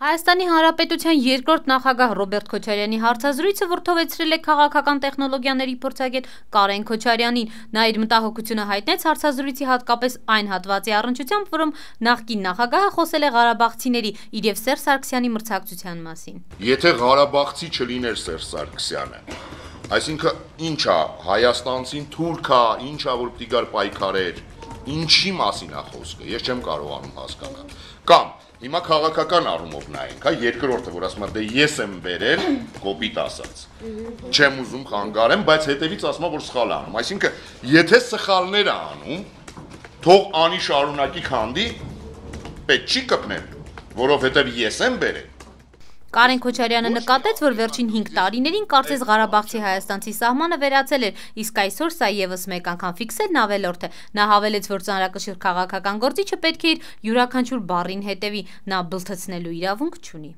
Հայաստանի Հանրապետության երկրորդ նախագահ Ռոբերտ Քոչարյանի հարցազրույցը վրդովեցրել է քաղաքական տեխնոլոգիաների փորձագետ Կարեն Քոչարյանին։ Նա իր մտահոգությունը հայտնեց հարցազրույցի հատկապես այն հատվածի առնչությամբ, որում նախկին նախագահը խոսել է ղարաբաղցիների, իր եւ Սերժ Սարգսյանի մրցակցության մասին։ Եթե ղարաբաղցի չլիներ Սերժ Սարգսյանը, այսինքն ի՞նչ է հայաստանցին թուրք է, ի՞նչ է որ պիտի գար պայքարեր, ինչի մասին է խոսքը, ես չեմ կարողանում հասկանալ։ Կամ հիմա քաղաքական առումով նայենք, հա, երկրորդը, որ ասում է, դե ես եմ բերել, կոպիտ ասած։ Չեմ ուզում խանգարեմ, բայց հետևից ասում է, որ սխալ անում։ Այսինքն, եթե սխալներ է անում, թող անի շարունակի քանդի, պետք չի կպնել, որովհետև ես եմ բերել։ Կարեն Քոչարյանը նկատեց, որ վերջին 5 տարիներին կարծես Ղարաբաղցի հայաստանցի սահմանը վերացել էր, իսկ այսօր սա եւս մեկ անգամ ֆիքսելն ավելորդ է։ Նա հավելեց, որ ծանրակշիռ քաղաքական գործիչը պետք է իր յուրաքանչյուր բառին հետևի, նա բլթեցնելու իրավունք չունի։